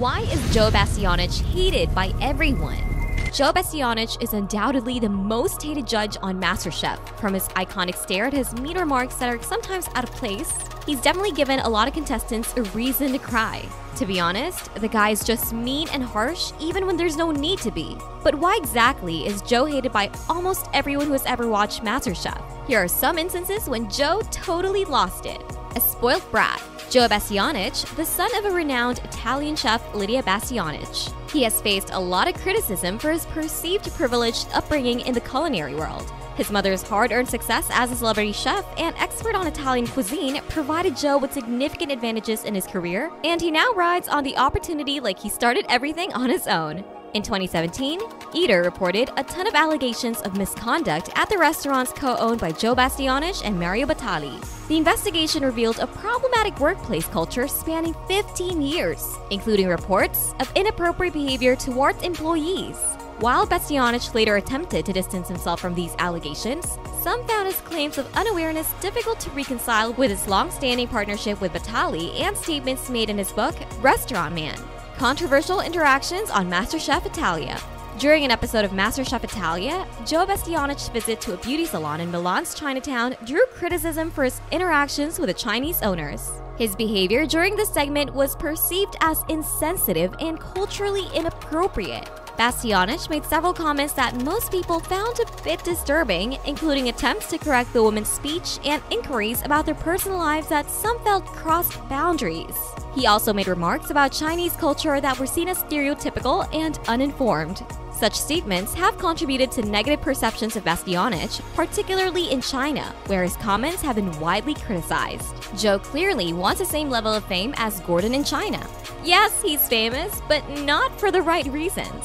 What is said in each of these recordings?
Why is Joe Bastianich hated by everyone? Joe Bastianich is undoubtedly the most hated judge on MasterChef. From his iconic stare to his mean remarks that are sometimes out of place, he's definitely given a lot of contestants a reason to cry. To be honest, the guy is just mean and harsh even when there's no need to be. But why exactly is Joe hated by almost everyone who has ever watched MasterChef? Here are some instances when Joe totally lost it. A spoiled brat. Joe Bastianich, the son of a renowned Italian chef Lydia Bastianich. He has faced a lot of criticism for his perceived privileged upbringing in the culinary world. His mother's hard-earned success as a celebrity chef and expert on Italian cuisine provided Joe with significant advantages in his career, and he now rides on the opportunity like he started everything on his own. In 2017, Eater reported a ton of allegations of misconduct at the restaurants co-owned by Joe Bastianich and Mario Batali. The investigation revealed a problematic workplace culture spanning 15 years, including reports of inappropriate behavior towards employees. While Bastianich later attempted to distance himself from these allegations, some found his claims of unawareness difficult to reconcile with his long-standing partnership with Batali and statements made in his book, Restaurant Man. Controversial interactions on MasterChef Italia. During an episode of MasterChef Italia, Joe Bastianich's visit to a beauty salon in Milan's Chinatown drew criticism for his interactions with the Chinese owners. His behavior during this segment was perceived as insensitive and culturally inappropriate. Bastianich made several comments that most people found a bit disturbing, including attempts to correct the woman's speech and inquiries about their personal lives that some felt crossed boundaries. He also made remarks about Chinese culture that were seen as stereotypical and uninformed. Such statements have contributed to negative perceptions of Bastianich, particularly in China, where his comments have been widely criticized. Joe clearly wants the same level of fame as Gordon in China. Yes, he's famous, but not for the right reasons.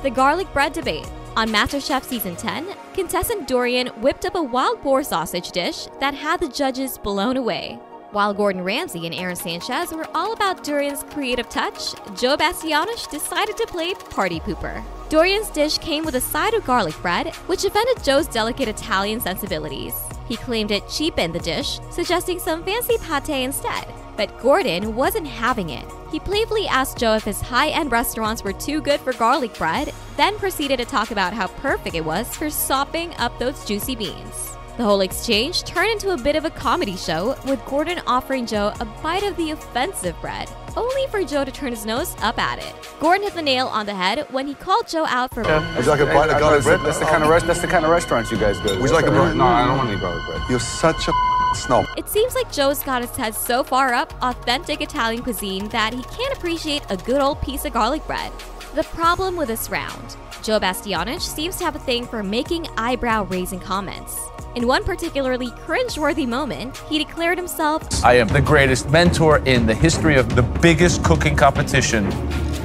The garlic bread debate. On MasterChef Season 10, contestant Dorian whipped up a wild boar sausage dish that had the judges blown away. While Gordon Ramsey and Aaron Sanchez were all about Dorian's creative touch, Joe Bastianich decided to play party pooper. Dorian's dish came with a side of garlic bread, which offended Joe's delicate Italian sensibilities. He claimed it cheapened the dish, suggesting some fancy pate instead. But Gordon wasn't having it. He playfully asked Joe if his high-end restaurants were too good for garlic bread, then proceeded to talk about how perfect it was for sopping up those juicy beans. The whole exchange turned into a bit of a comedy show, with Gordon offering Joe a bite of the offensive bread, only for Joe to turn his nose up at it. Gordon hit the nail on the head when he called Joe out for— Would you like a bite of garlic bread? That's the kind of restaurants you guys go to. Would you like a bite? No, I don't want any garlic bread. You're such a snob. It seems like Joe's got his head so far up authentic Italian cuisine that he can't appreciate a good old piece of garlic bread. The problem with this round. Joe Bastianich seems to have a thing for making eyebrow-raising comments. In one particularly cringe-worthy moment, he declared himself, "I am the greatest mentor in the history of the biggest cooking competition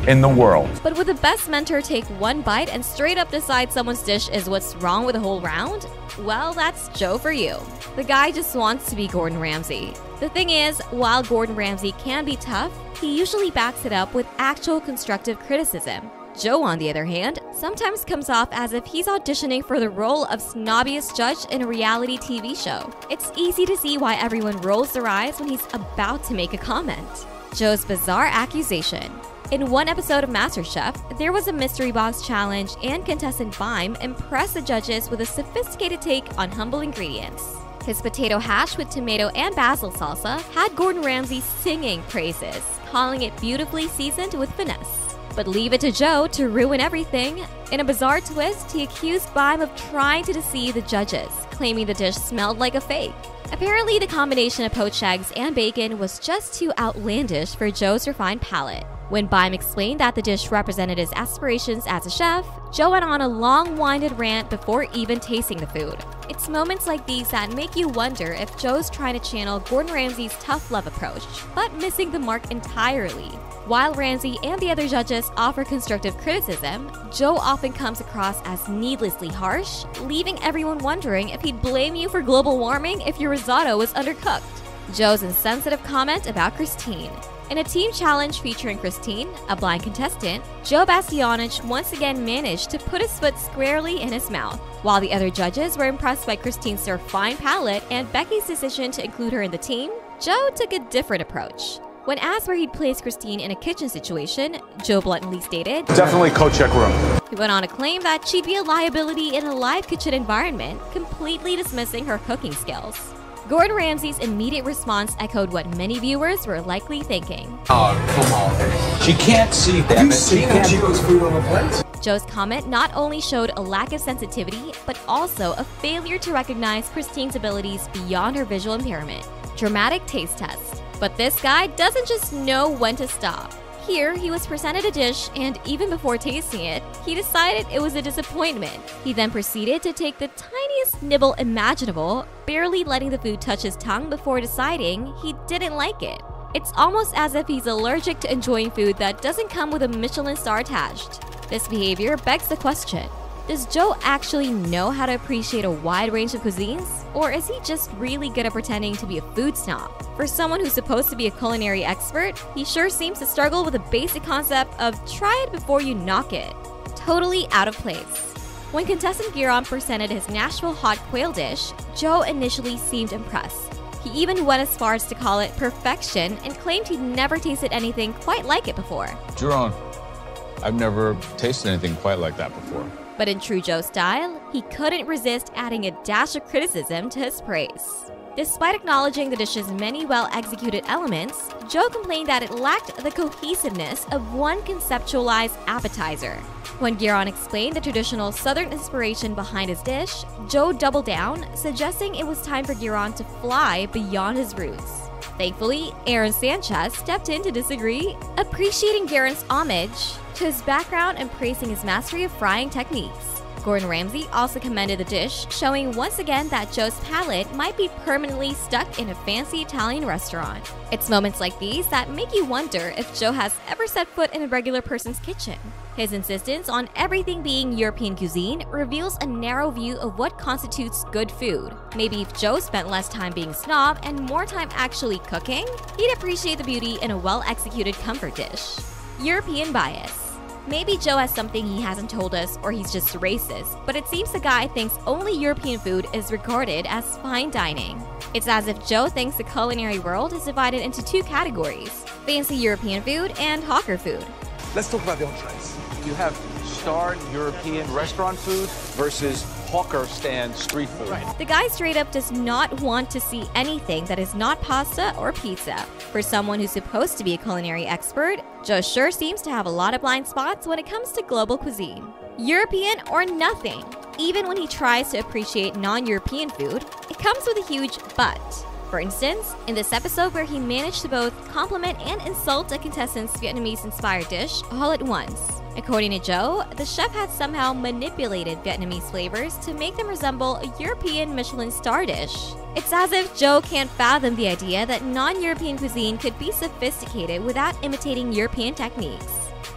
in the world." But would the best mentor take one bite and straight up decide someone's dish is what's wrong with the whole round? Well, that's Joe for you. The guy just wants to be Gordon Ramsay. The thing is, while Gordon Ramsay can be tough, he usually backs it up with actual constructive criticism. Joe, on the other hand, sometimes comes off as if he's auditioning for the role of snobbiest judge in a reality TV show. It's easy to see why everyone rolls their eyes when he's about to make a comment. Joe's bizarre accusation. In one episode of MasterChef, there was a mystery box challenge and contestant Bime impressed the judges with a sophisticated take on humble ingredients. His potato hash with tomato and basil salsa had Gordon Ramsay singing praises, calling it beautifully seasoned with finesse. But leave it to Joe to ruin everything. In a bizarre twist, he accused Bime of trying to deceive the judges, claiming the dish smelled like a fake. Apparently, the combination of poached eggs and bacon was just too outlandish for Joe's refined palate. When Bime explained that the dish represented his aspirations as a chef, Joe went on a long-winded rant before even tasting the food. It's moments like these that make you wonder if Joe's trying to channel Gordon Ramsay's tough love approach, but missing the mark entirely. While Ramsay and the other judges offer constructive criticism, Joe often comes across as needlessly harsh, leaving everyone wondering if he'd blame you for global warming if your risotto was undercooked. Joe's insensitive comment about Christine. In a team challenge featuring Christine, a blind contestant, Joe Bastianich once again managed to put his foot squarely in his mouth. While the other judges were impressed by Christine's refined palate and Becky's decision to include her in the team, Joe took a different approach. When asked where he'd place Christine in a kitchen situation, Joe bluntly stated, Definitely coat check room. He went on to claim that she'd be a liability in a live kitchen environment, completely dismissing her cooking skills. Gordon Ramsay's immediate response echoed what many viewers were likely thinking. Oh, come on. She can't see that. She can't food on the plate. Joe's comment not only showed a lack of sensitivity, but also a failure to recognize Christine's abilities beyond her visual impairment. Dramatic taste test. But this guy doesn't just know when to stop. Here, he was presented a dish, and even before tasting it, he decided it was a disappointment. He then proceeded to take the tiniest nibble imaginable, barely letting the food touch his tongue before deciding he didn't like it. It's almost as if he's allergic to enjoying food that doesn't come with a Michelin star attached. This behavior begs the question, does Joe actually know how to appreciate a wide range of cuisines? Or is he just really good at pretending to be a food snob? For someone who's supposed to be a culinary expert, he sure seems to struggle with the basic concept of try it before you knock it. Totally out of place. When contestant Gordon presented his Nashville hot quail dish, Joe initially seemed impressed. He even went as far as to call it perfection and claimed he'd never tasted anything quite like it before. Gordon, I've never tasted anything quite like that before. But in true Joe style, he couldn't resist adding a dash of criticism to his praise. Despite acknowledging the dish's many well-executed elements, Joe complained that it lacked the cohesiveness of one conceptualized appetizer. When Gordon explained the traditional Southern inspiration behind his dish, Joe doubled down, suggesting it was time for Gordon to fly beyond his roots. Thankfully, Aaron Sanchez stepped in to disagree, appreciating Gordon's homage to his background and praising his mastery of frying techniques. Gordon Ramsay also commended the dish, showing once again that Joe's palate might be permanently stuck in a fancy Italian restaurant. It's moments like these that make you wonder if Joe has ever set foot in a regular person's kitchen. His insistence on everything being European cuisine reveals a narrow view of what constitutes good food. Maybe if Joe spent less time being a snob and more time actually cooking, he'd appreciate the beauty in a well-executed comfort dish. European bias. Maybe Joe has something he hasn't told us, or he's just racist, but it seems the guy thinks only European food is regarded as fine dining. It's as if Joe thinks the culinary world is divided into two categories: fancy European food and hawker food. Let's talk about the entrees. You have starred European restaurant food versus hawker stand street food. The guy straight up does not want to see anything that is not pasta or pizza. For someone who's supposed to be a culinary expert, Joe sure seems to have a lot of blind spots when it comes to global cuisine. European or nothing. Even when he tries to appreciate non-European food, it comes with a huge but. For instance, in this episode where he managed to both compliment and insult a contestant's Vietnamese-inspired dish all at once. According to Joe, the chef had somehow manipulated Vietnamese flavors to make them resemble a European Michelin star dish. It's as if Joe can't fathom the idea that non-European cuisine could be sophisticated without imitating European techniques.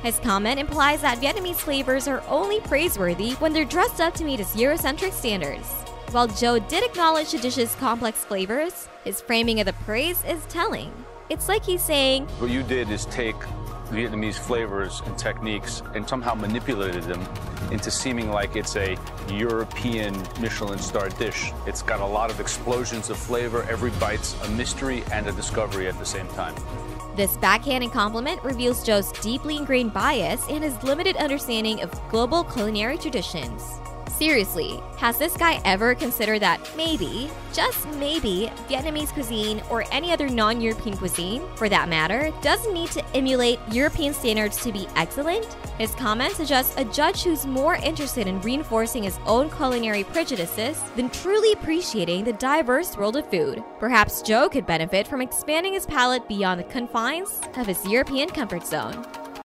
His comment implies that Vietnamese flavors are only praiseworthy when they're dressed up to meet his Eurocentric standards. While Joe did acknowledge the dish's complex flavors, his framing of the praise is telling. It's like he's saying, What you did is take Vietnamese flavors and techniques and somehow manipulated them into seeming like it's a European Michelin star dish. It's got a lot of explosions of flavor. Every bite's a mystery and a discovery at the same time. This backhanded compliment reveals Joe's deeply ingrained bias and his limited understanding of global culinary traditions. Seriously, has this guy ever considered that maybe, just maybe, Vietnamese cuisine or any other non-European cuisine, for that matter, doesn't need to emulate European standards to be excellent? His comment suggests a judge who's more interested in reinforcing his own culinary prejudices than truly appreciating the diverse world of food. Perhaps Joe could benefit from expanding his palate beyond the confines of his European comfort zone.